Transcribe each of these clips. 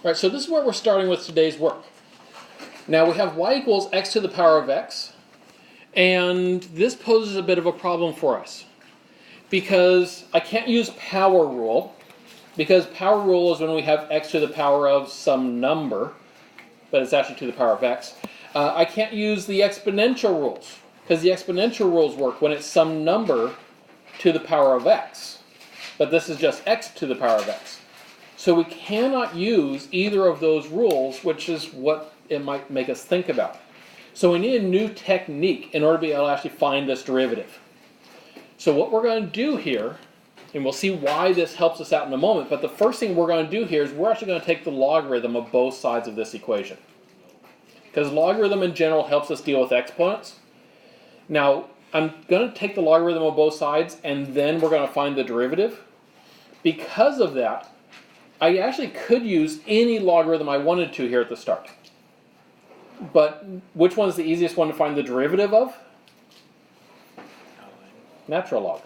All right, so this is where we're starting with today's work. Now we have y equals x to the power of x, and this poses a bit of a problem for us because I can't use power rule, because power rule is when we have x to the power of some number, but it's actually to the power of x. I can't use the exponential rules, because the exponential rules work when it's some number to the power of x, but this is just x to the power of x. So we cannot use either of those rules, which is what it might make us think about. So we need a new technique in order to be able to actually find this derivative. So what we're going to do here, and we'll see why this helps us out in a moment, but the first thing we're going to do here is we're actually going to take the logarithm of both sides of this equation. Because logarithm in general helps us deal with exponents. Now, I'm going to take the logarithm of both sides, and then we're going to find the derivative. Because of that, I actually could use any logarithm I wanted to here at the start. But which one is the easiest one to find the derivative of? Natural log.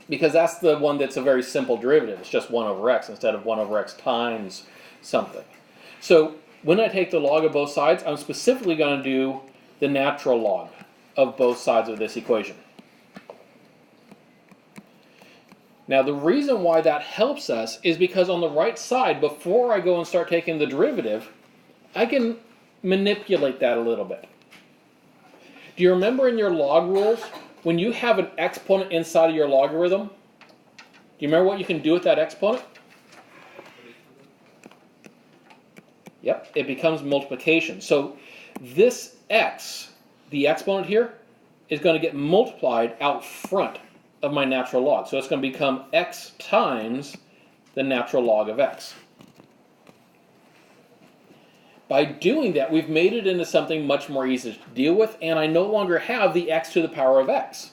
Because that's the one that's a very simple derivative. It's just 1 over x instead of 1 over x times something. So when I take the log of both sides, I'm specifically going to do the natural log of both sides of this equation. Now the reason why that helps us is because on the right side, before I go and start taking the derivative, I can manipulate that a little bit. Do you remember in your log rules, when you have an exponent inside of your logarithm, do you remember what you can do with that exponent? Yep, it becomes multiplication. So this x, the exponent here, is going to get multiplied out front of my natural log. So it's going to become x times the natural log of x. By doing that, we've made it into something much more easy to deal with, and I no longer have the x to the power of x.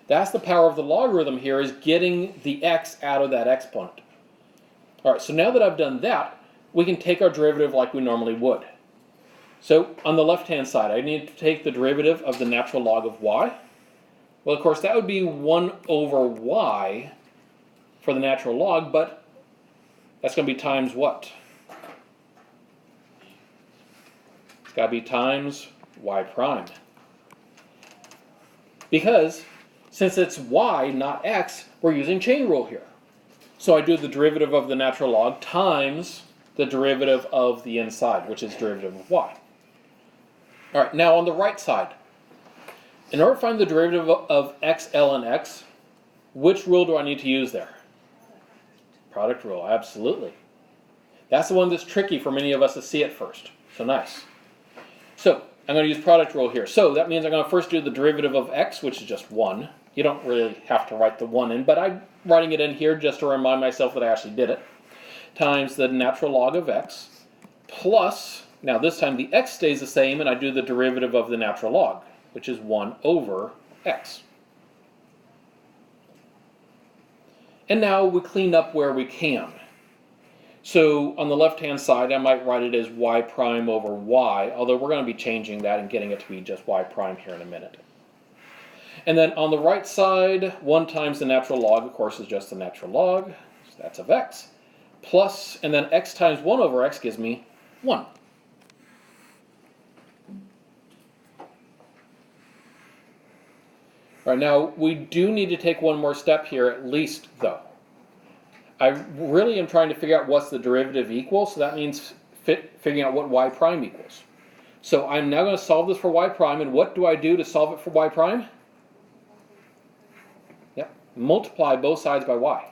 That's the power of the logarithm here, is getting the x out of that exponent. All right, so now that I've done that, we can take our derivative like we normally would. So on the left-hand side, I need to take the derivative of the natural log of y. Well, of course, that would be 1 over y for the natural log, but that's going to be times what? It's got to be times y prime. Because since it's y, not x, we're using chain rule here. So I do the derivative of the natural log times the derivative of the inside, which is derivative of y. All right, now on the right side, in order to find the derivative of x, ln x, which rule do I need to use there? Product rule, absolutely. That's the one that's tricky for many of us to see at first. So nice. So I'm going to use product rule here. So that means I'm going to first do the derivative of x, which is just 1. You don't really have to write the 1 in, but I'm writing it in here just to remind myself that I actually did it, times the natural log of x, plus, now this time the x stays the same, and I do the derivative of the natural log, which is 1 over x. And now we clean up where we can. So on the left-hand side, I might write it as y prime over y, although we're going to be changing that and getting it to be just y prime here in a minute. And then on the right side, 1 times the natural log, of course, is just the natural log, so that's of x, plus, and then x times 1 over x gives me 1. All right, now we do need to take one more step here at least, though. I really am trying to figure out what's the derivative equal, so that means figuring out what y prime equals. So I'm now going to solve this for y prime, and what do I do to solve it for y prime? Yep, multiply both sides by y.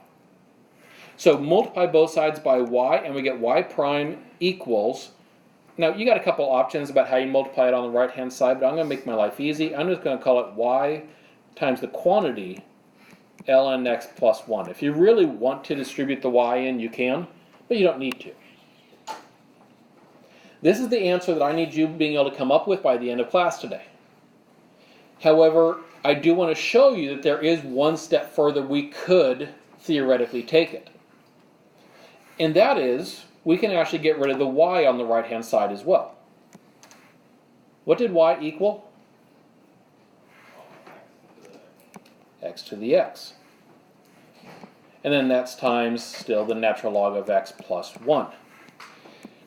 So multiply both sides by y, and we get y prime equals, now you got a couple options about how you multiply it on the right-hand side, but I'm going to make my life easy. I'm just going to call it y times the quantity ln x plus 1. If you really want to distribute the y in, you can, but you don't need to. This is the answer that I need you being able to come up with by the end of class today. However, I do want to show you that there is one step further we could theoretically take it. And that is, we can actually get rid of the y on the right-hand side as well. What did y equal? X to the x. And then that's times still the natural log of x plus 1.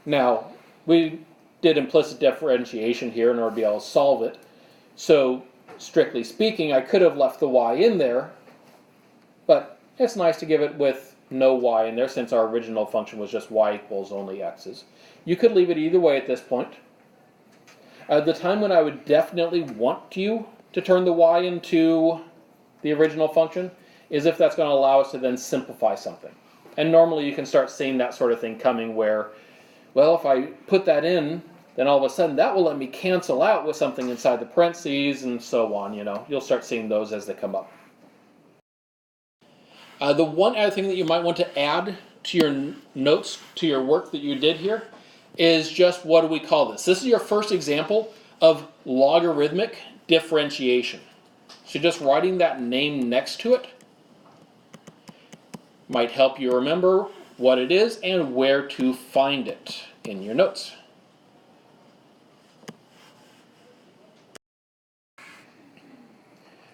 Now, we did implicit differentiation here in order to be able to solve it. So, strictly speaking, I could have left the y in there, but it's nice to give it with no y in there since our original function was just y equals only x's. You could leave it either way at this point. The time when I would definitely want you to turn the y into the original function is if that's going to allow us to then simplify something. And normally you can start seeing that sort of thing coming where, well, if I put that in, then all of a sudden that will let me cancel out with something inside the parentheses and so on, you know. You'll start seeing those as they come up. The one other thing that you might want to add to your notes, to your work that you did here, is just what do we call this? This is your first example of logarithmic differentiation. So just writing that name next to it might help you remember what it is and where to find it in your notes.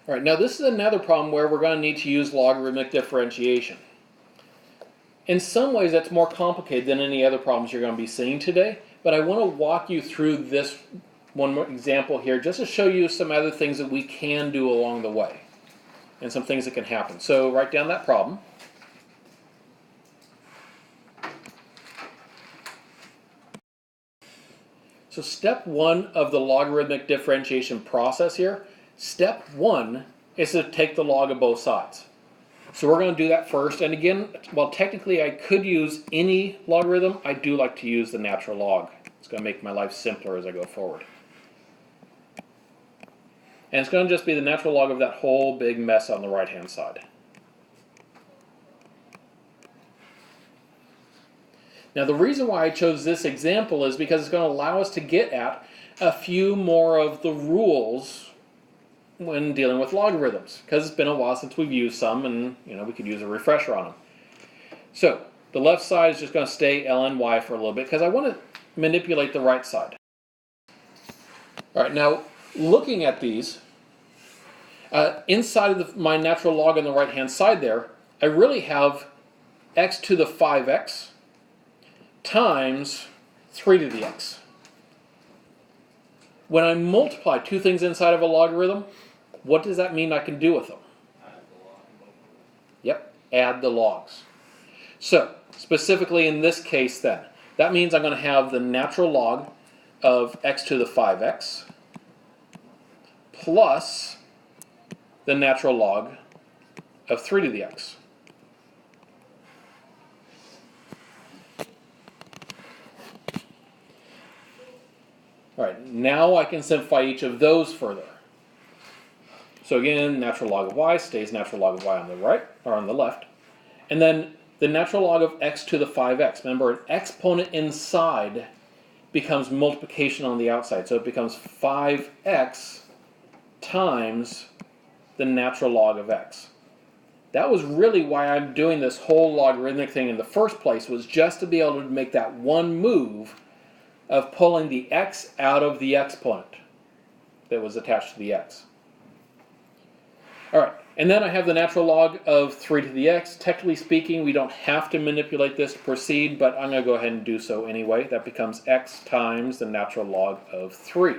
All right, now this is another problem where we're going to need to use logarithmic differentiation. In some ways that's more complicated than any other problems you're going to be seeing today, but I want to walk you through this one more example here just to show you some other things that we can do along the way and some things that can happen. So write down that problem. So step one of the logarithmic differentiation process here, step one is to take the log of both sides. So we're going to do that first. And again, while technically I could use any logarithm, I do like to use the natural log. It's going to make my life simpler as I go forward. And it's going to just be the natural log of that whole big mess on the right-hand side. Now the reason why I chose this example is because it's going to allow us to get at a few more of the rules when dealing with logarithms, because it's been a while since we've used some, and we could use a refresher on them. So the left side is just going to stay ln y for a little bit because I want to manipulate the right side. All right, now looking at these, inside of my natural log on the right hand side there, I really have x to the 5x times 3 to the x. When I multiply two things inside of a logarithm, what does that mean I can do with them? Yep, add the logs. So, specifically in this case then, that means I'm going to have the natural log of x to the 5x plus the natural log of 3 to the x. All right, now I can simplify each of those further. So again, natural log of y stays natural log of y on the right, or on the left. And then the natural log of x to the 5x. Remember, an exponent inside becomes multiplication on the outside. So it becomes 5x times the natural log of x. That was really why I'm doing this whole logarithmic thing in the first place, was just to be able to make that one move of pulling the x out of the exponent that was attached to the x. All right, and then I have the natural log of 3 to the x. Technically speaking, we don't have to manipulate this to proceed, but I'm going to go ahead and do so anyway. That becomes x times the natural log of 3.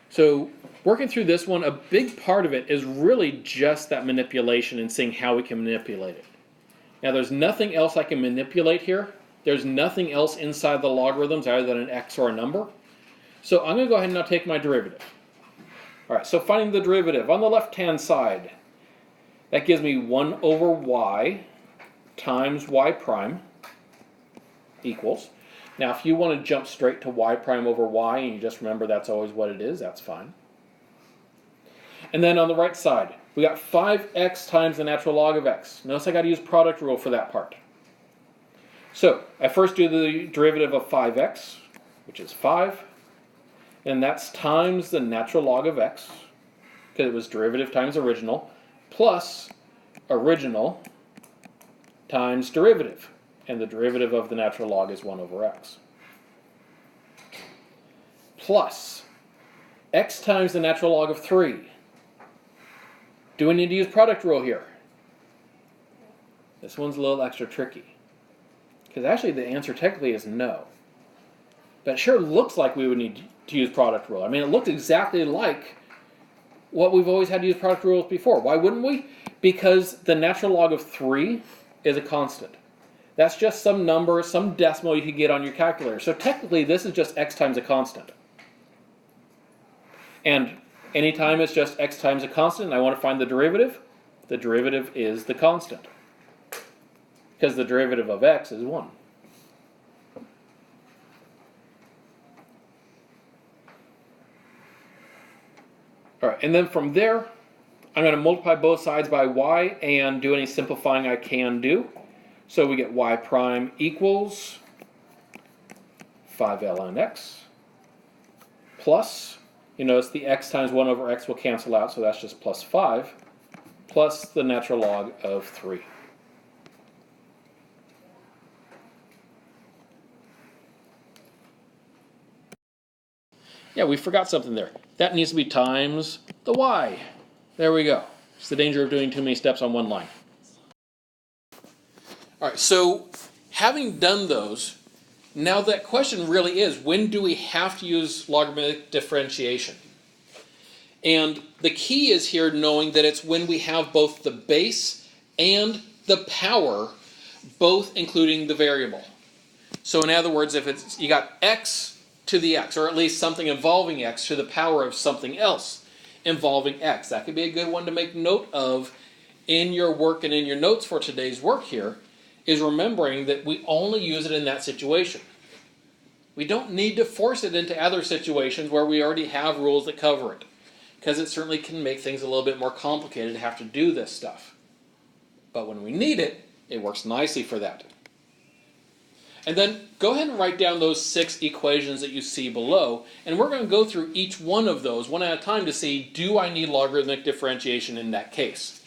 So working through this one, a big part of it is really just that manipulation and seeing how we can manipulate it. Now there's nothing else I can manipulate here. There's nothing else inside the logarithms other than an x or a number. So I'm going to go ahead and now take my derivative. All right, so finding the derivative on the left-hand side, that gives me 1 over y times y prime equals. Now if you want to jump straight to y prime over y and you just remember that's always what it is, that's fine. And then on the right side, we got 5x times the natural log of x. Notice I got to use product rule for that part. So I first do the derivative of 5x, which is 5. And that's times the natural log of x, because it was derivative times original, plus original times derivative. And the derivative of the natural log is 1 over x. Plus x times the natural log of 3. Do we need to use product rule here? This one's a little extra tricky. Because actually the answer technically is no. But it sure looks like we would need to use product rule. I mean, it looks exactly like what we've always had to use product rules before. Why wouldn't we? Because the natural log of 3 is a constant. That's just some number, some decimal you could get on your calculator. So technically this is just x times a constant. And anytime it's just x times a constant and I want to find the derivative is the constant. Because the derivative of x is 1. All right, and then from there, I'm going to multiply both sides by y and do any simplifying I can do. So we get y prime equals 5 ln x plus, you notice the x times 1 over x will cancel out, so that's just plus 5, plus the natural log of 3. Yeah, we forgot something there. That needs to be times the y. There we go. It's the danger of doing too many steps on one line. All right, so having done those, now that question really is, when do we have to use logarithmic differentiation? And the key is here knowing that it's when we have both the base and the power, both including the variable. So in other words, if it's you got x to the x, or at least something involving x to the power of something else involving x, that could be a good one to make note of in your work and in your notes for today's work here, is remembering that we only use it in that situation. We don't need to force it into other situations where we already have rules that cover it, because it certainly can make things a little bit more complicated to have to do this stuff. But when we need it, it works nicely for that. And then go ahead and write down those 6 equations that you see below, and we're going to go through each one of those one at a time to see, do I need logarithmic differentiation in that case?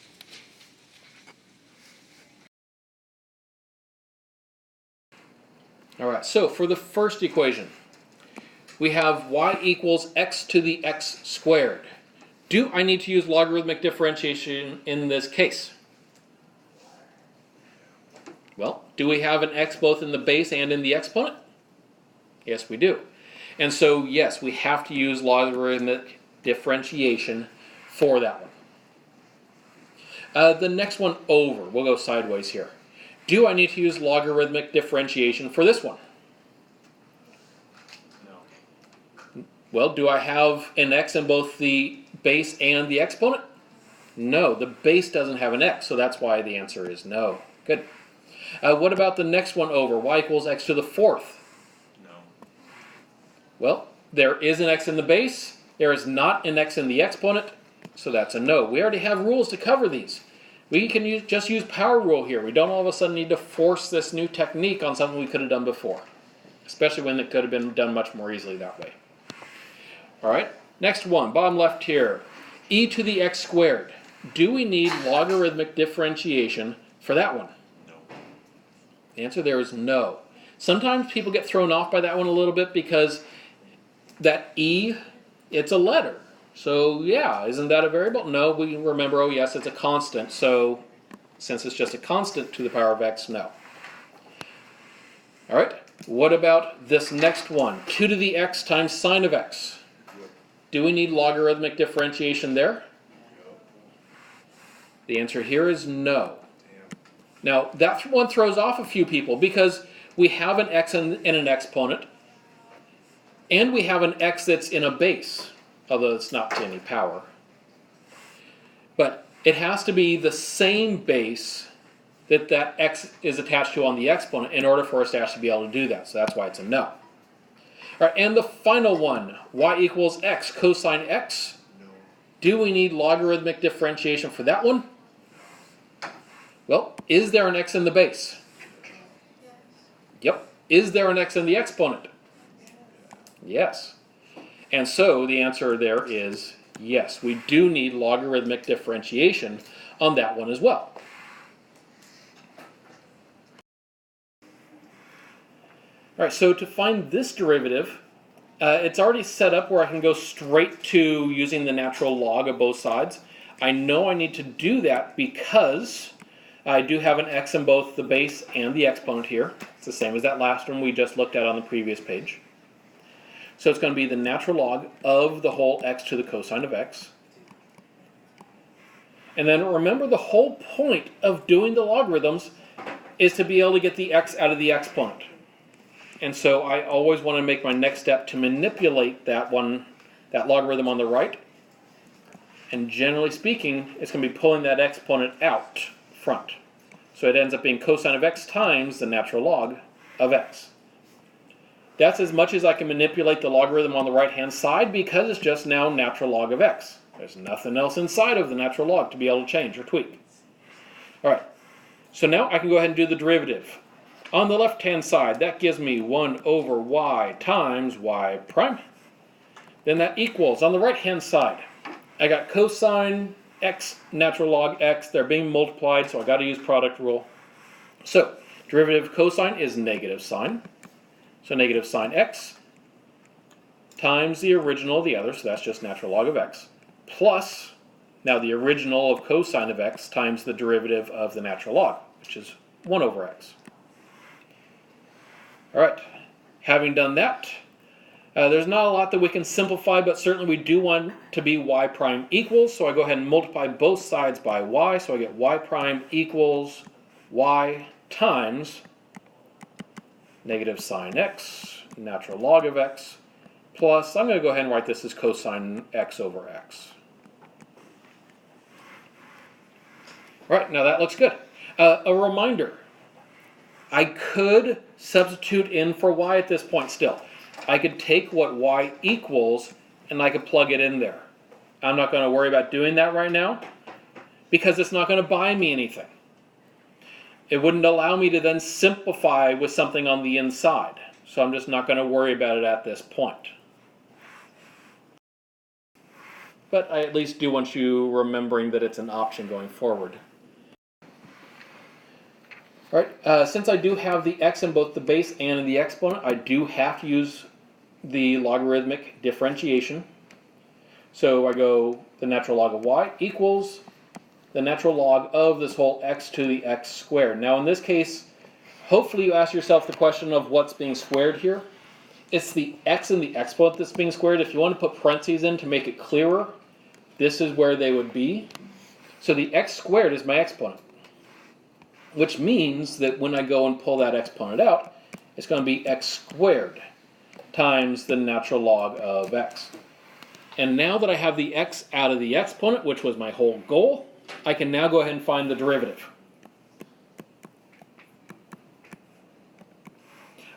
All right, so for the first equation, we have y equals x to the x squared. Do I need to use logarithmic differentiation in this case? Well, do we have an x both in the base and in the exponent? Yes, we do. And so, yes, we have to use logarithmic differentiation for that one. The next one over, we'll go sideways here. Do I need to use logarithmic differentiation for this one? No. Well, do I have an x in both the base and the exponent? No, the base doesn't have an x, so that's why the answer is no. Good. What about the next one over, y equals x to the 4th? No. Well, there is an x in the base. There is not an x in the exponent, so that's a no. We already have rules to cover these. We can just use power rule here. We don't all of a sudden need to force this new technique on something we could have done before, especially when it could have been done much more easily that way. All right, next one, bottom left here. E to the x squared. Do we need logarithmic differentiation for that one? The answer there is no. Sometimes people get thrown off by that one a little bit because that e, it's a letter. So yeah, isn't that a variable? No, we remember, oh yes, it's a constant. So since it's just a constant to the power of x, no. All right, what about this next one? 2 to the x times sine of x. Do we need logarithmic differentiation there? The answer here is no. Now, that one throws off a few people because we have an x in an exponent, and we have an x that's in a base, although it's not to any power. But it has to be the same base that that x is attached to on the exponent in order for us to actually be able to do that. So that's why it's a no. All right, and the final one, y equals x cosine x. No. Do we need logarithmic differentiation for that one? Well, is there an x in the base? Yep. Is there an x in the exponent? Yes. And so the answer there is yes. We do need logarithmic differentiation on that one as well. All right, so to find this derivative, it's already set up where I can go straight to using the natural log of both sides. I know I need to do that because I do have an x in both the base and the exponent here. It's the same as that last one we just looked at on the previous page. So it's going to be the natural log of the whole x to the cosine of x. And then remember, the whole point of doing the logarithms is to be able to get the x out of the exponent. And so I always want to make my next step to manipulate that logarithm on the right. And generally speaking, it's going to be pulling that exponent out front. So it ends up being cosine of x times the natural log of x. That's as much as I can manipulate the logarithm on the right-hand side, because it's just now natural log of x. There's nothing else inside of the natural log to be able to change or tweak. All right, so now I can go ahead and do the derivative. On the left-hand side, that gives me 1 over y times y prime. Then that equals, on the right-hand side, I got cosine x, natural log x. They're being multiplied, so I got to use product rule. So derivative of cosine is negative sine. So negative sine x times the original of the other, so that's just natural log of x, plus now the original of cosine of x times the derivative of the natural log, which is 1 over x. All right, having done that, there's not a lot that we can simplify, but certainly we do want to be y prime equals, so I go ahead and multiply both sides by y, so I get y prime equals y times negative sine x, natural log of x, plus, I'm going to go ahead and write this as cosine x over x. All right, now that looks good. A reminder, I could substitute in for y at this point still. I could take what y equals and I could plug it in there. I'm not going to worry about doing that right now because it's not going to buy me anything. It wouldn't allow me to then simplify with something on the inside. So I'm just not going to worry about it at this point. But I at least do want you remembering that it's an option going forward. All right, since I do have the x in both the base and in the exponent, I do have to use the logarithmic differentiation. So I go the natural log of y equals the natural log of this whole x to the x squared. Now in this case, hopefully you ask yourself the question of what's being squared here. It's the x in the exponent that's being squared. If you want to put parentheses in to make it clearer, this is where they would be. So the x squared is my exponent, which means that when I go and pull that exponent out, it's going to be x squared times the natural log of x. And now that I have the x out of the exponent, which was my whole goal, I can now go ahead and find the derivative.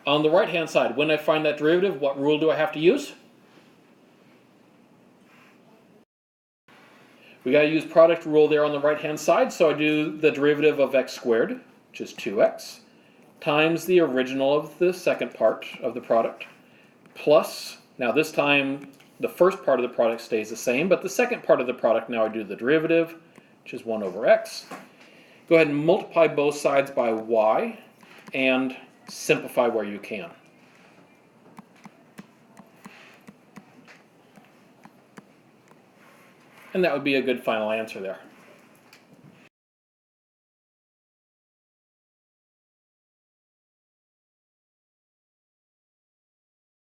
On the right-hand side, when I find that derivative, what rule do I have to use? We got to use product rule there on the right-hand side, so I do the derivative of x squared, which is 2x, times the original of the second part of the product, plus, now this time the first part of the product stays the same, but the second part of the product, now I do the derivative, which is 1 over x. Go ahead and multiply both sides by y, and simplify where you can. And that would be a good final answer there.